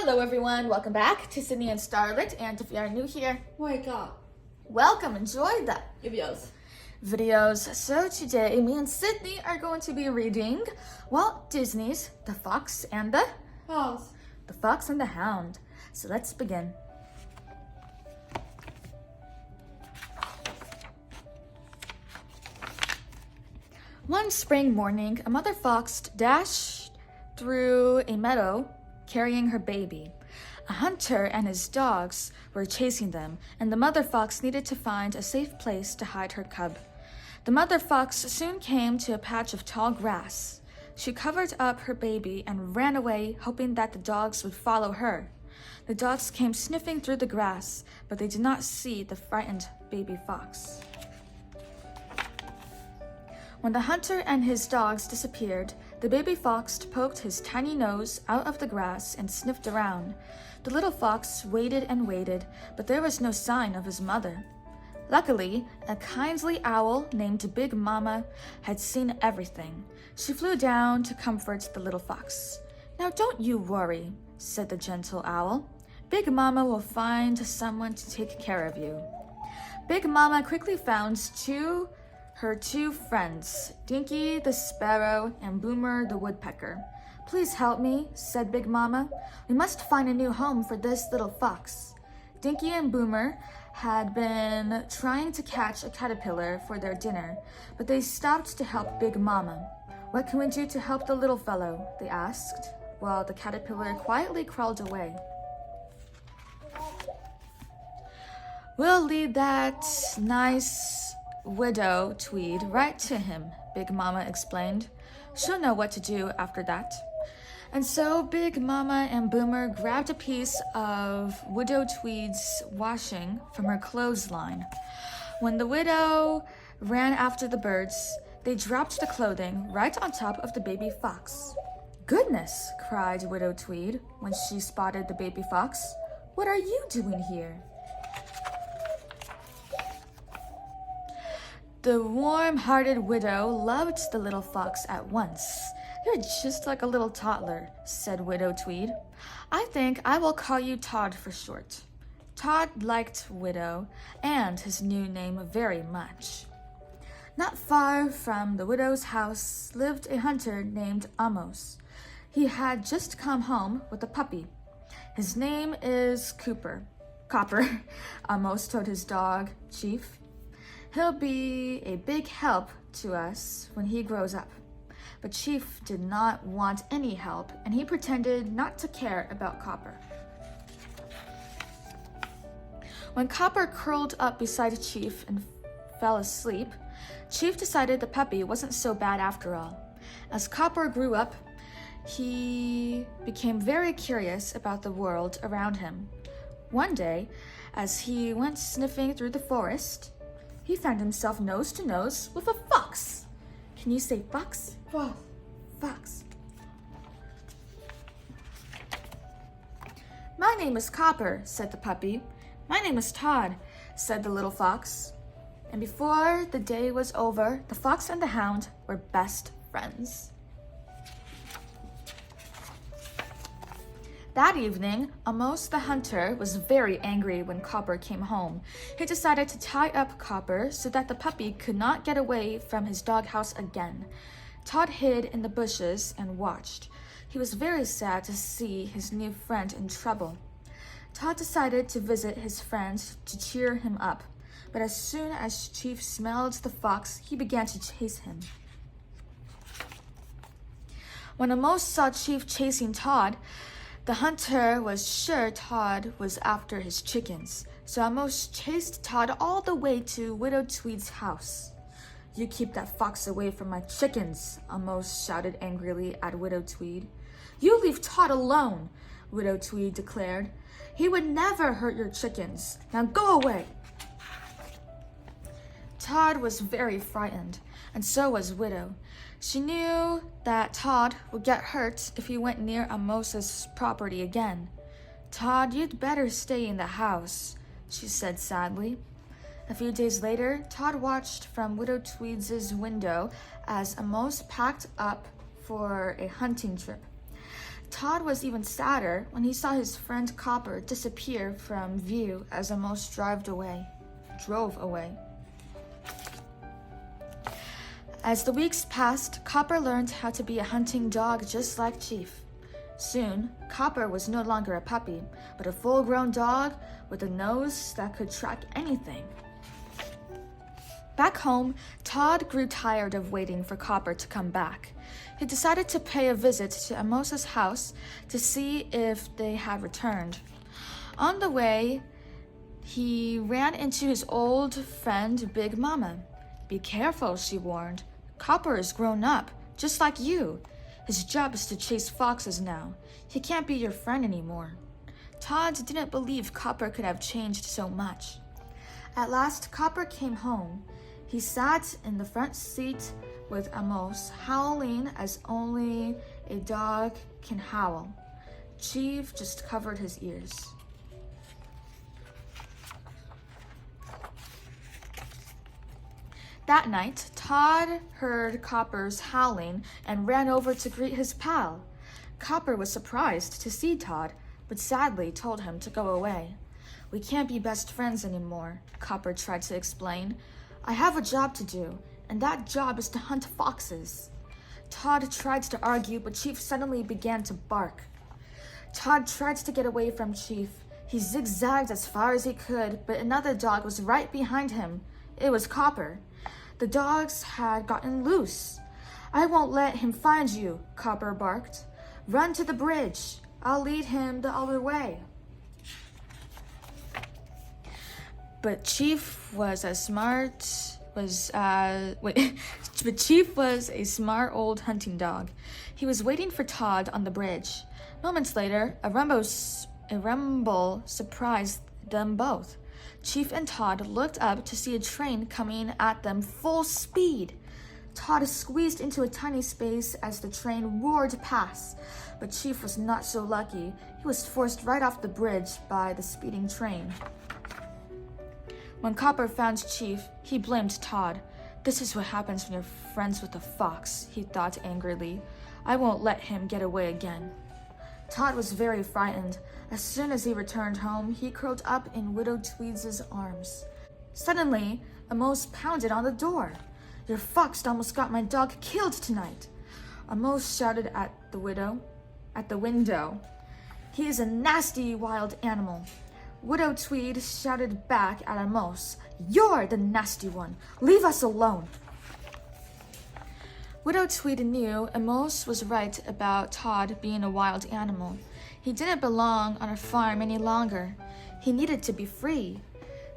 Hello everyone, welcome back to Sydney and Starlet, and if you are new here, wake up. Welcome, enjoy the videos. So today, me and Sydney are going to be reading Walt Disney's The Fox and the Pause. The Fox and the Hound. So let's begin. One spring morning, a mother fox dashed through a meadow carrying her baby. A hunter and his dogs were chasing them, and the mother fox needed to find a safe place to hide her cub. The mother fox soon came to a patch of tall grass. She covered up her baby and ran away, hoping that the dogs would follow her. The dogs came sniffing through the grass, but they did not see the frightened baby fox. When the hunter and his dogs disappeared, the baby fox poked his tiny nose out of the grass and sniffed around. The little fox waited and waited, but there was no sign of his mother. Luckily, a kindly owl named Big Mama had seen everything. She flew down to comfort the little fox. "Now don't you worry," said the gentle owl. "Big Mama will find someone to take care of you." Big Mama quickly found her two friends, Dinky the Sparrow and Boomer the Woodpecker. "Please help me," said Big Mama. "We must find a new home for this little fox." Dinky and Boomer had been trying to catch a caterpillar for their dinner, but they stopped to help Big Mama. "What can we do to help the little fellow?" they asked, while the caterpillar quietly crawled away. "We'll lead that nice widow tweed right to him," Big Mama explained. "She'll know what to do after that." And so Big Mama and Boomer grabbed a piece of Widow Tweed's washing from her clothesline. When the widow ran after the birds, they dropped the clothing right on top of the baby fox. "Goodness," cried Widow Tweed when she spotted the baby fox. "What are you doing here?" The warm-hearted widow loved the little fox at once. "You're just like a little toddler," said Widow Tweed. "I think I will call you Todd for short." Todd liked Widow and his new name very much. Not far from the widow's house lived a hunter named Amos. He had just come home with a puppy. "His name is Copper," Amos told his dog, Chief. "He'll be a big help to us when he grows up." But Chief did not want any help, and he pretended not to care about Copper. When Copper curled up beside Chief and fell asleep, Chief decided the puppy wasn't so bad after all. As Copper grew up, he became very curious about the world around him. One day, as he went sniffing through the forest, he found himself nose to nose with a fox. Can you say fox? Fox. "My name is Copper," said the puppy. "My name is Todd," said the little fox. And before the day was over, the fox and the hound were best friends. That evening, Amos the hunter was very angry when Copper came home. He decided to tie up Copper so that the puppy could not get away from his doghouse again. Todd hid in the bushes and watched. He was very sad to see his new friend in trouble. Todd decided to visit his friend to cheer him up, but as soon as Chief smelled the fox, he began to chase him. When Amos saw Chief chasing Todd, the hunter was sure Todd was after his chickens, so Amos chased Todd all the way to Widow Tweed's house. "You keep that fox away from my chickens," Amos shouted angrily at Widow Tweed. "You leave Todd alone," Widow Tweed declared. "He would never hurt your chickens. Now go away." Todd was very frightened, and so was Widow. She knew that Todd would get hurt if he went near Amos's property again. "Todd, you'd better stay in the house," she said sadly. A few days later, Todd watched from Widow Tweed's window as Amos packed up for a hunting trip. Todd was even sadder when he saw his friend Copper disappear from view as Amos drove away. As the weeks passed, Copper learned how to be a hunting dog just like Chief. Soon, Copper was no longer a puppy, but a full-grown dog with a nose that could track anything. Back home, Todd grew tired of waiting for Copper to come back. He decided to pay a visit to Amos's house to see if they had returned. On the way, he ran into his old friend Big Mama. "Be careful," she warned. "Copper is grown up, just like you. His job is to chase foxes now. He can't be your friend anymore." Todd didn't believe Copper could have changed so much. At last, Copper came home. He sat in the front seat with Amos, howling as only a dog can howl. Chief just covered his ears. That night, Todd heard Copper's howling and ran over to greet his pal. Copper was surprised to see Todd, but sadly told him to go away. "We can't be best friends anymore," Copper tried to explain. "I have a job to do, and that job is to hunt foxes." Todd tried to argue, but Chief suddenly began to bark. Todd tried to get away from Chief. He zigzagged as far as he could, but another dog was right behind him. It was Copper. The dogs had gotten loose. "I won't let him find you," Copper barked. "Run to the bridge. I'll lead him the other way." But Chief was a smart old hunting dog. He was waiting for Todd on the bridge. Moments later, a rumble surprised them both. Chief and Todd looked up to see a train coming at them full speed. Todd squeezed into a tiny space as the train roared past, but Chief was not so lucky. He was forced right off the bridge by the speeding train. When Copper found Chief, he blamed Todd. "This is what happens when you're friends with a fox," he thought angrily. "I won't let him get away again." Todd was very frightened. As soon as he returned home, he curled up in Widow Tweeds' arms. Suddenly, Amos pounded on the door. "Your fox almost got my dog killed tonight," Amos shouted at the window. "He is a nasty wild animal." Widow Tweed shouted back at Amos, "You're the nasty one. Leave us alone." Widow Tweed knew Amos was right about Todd being a wild animal. He didn't belong on a farm any longer. He needed to be free.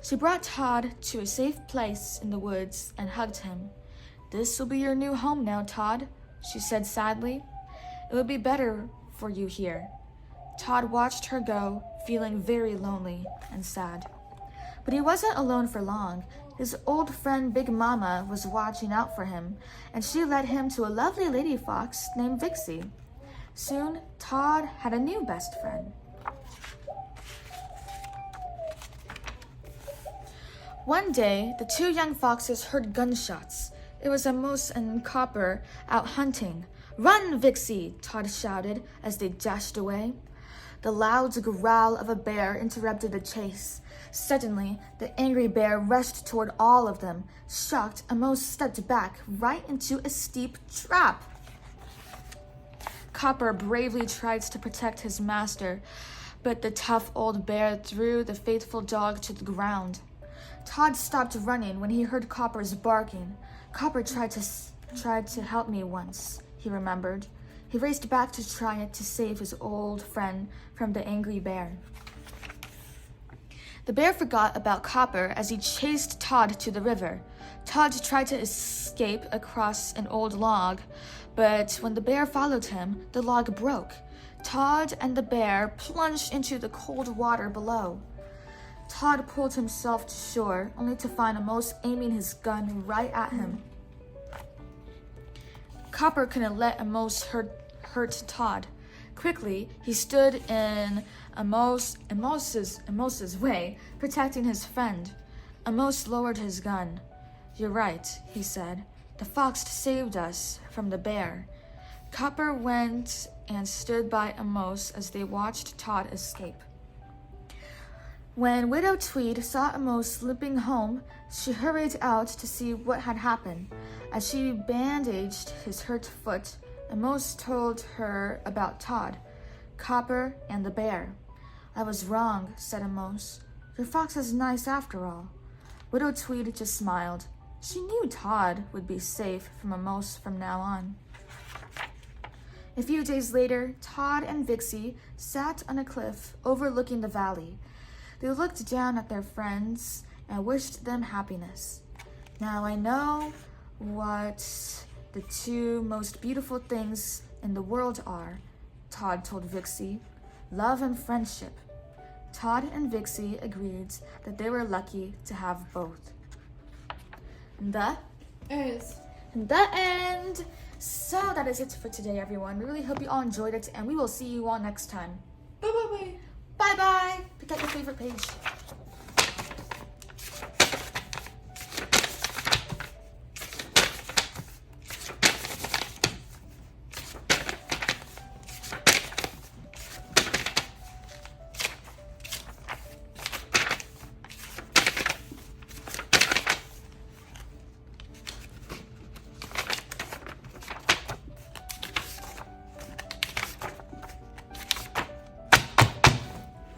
She brought Todd to a safe place in the woods and hugged him. "This will be your new home now, Todd," she said sadly. "It will be better for you here." Todd watched her go, feeling very lonely and sad. But he wasn't alone for long. His old friend Big Mama was watching out for him, and she led him to a lovely lady fox named Vixie. Soon, Todd had a new best friend. One day, the two young foxes heard gunshots. It was Amos and Copper out hunting. "Run, Vixie!" Todd shouted as they dashed away. The loud growl of a bear interrupted the chase. Suddenly, the angry bear rushed toward all of them. Shocked, Amos stepped back right into a steep trap. Copper bravely tried to protect his master, but the tough old bear threw the faithful dog to the ground. Todd stopped running when he heard Copper's barking. "Copper tried to help me once," he remembered. He raced back to try to save his old friend from the angry bear. The bear forgot about Copper as he chased Todd to the river. Todd tried to escape across an old log, but when the bear followed him, the log broke. Todd and the bear plunged into the cold water below. Todd pulled himself to shore, only to find Amos aiming his gun right at him. Copper couldn't let Amos hurt Todd. Quickly, he stood in Amos's way, protecting his friend. Amos lowered his gun. "You're right," he said. "The fox saved us from the bear." Copper went and stood by Amos as they watched Todd escape. When Widow Tweed saw Amos limping home, she hurried out to see what had happened. As she bandaged his hurt foot, Amos told her about Todd, Copper, and the bear. "I was wrong," said Amos. "Your fox is nice after all." Widow Tweed just smiled. She knew Todd would be safe from Amos from now on. A few days later, Todd and Vixie sat on a cliff overlooking the valley. They looked down at their friends and wished them happiness. "Now I know what the two most beautiful things in the world are," Todd told Vixie. "Love and friendship." Todd and Vixie agreed that they were lucky to have both. The end. So that is it for today, everyone. We really hope you all enjoyed it, and we will see you all next time. Bye. Bye-bye. Pick out your favorite page.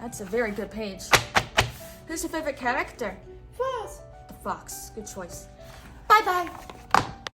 That's a very good page. Who's your favorite character? Fox. The fox. Good choice. Bye-bye.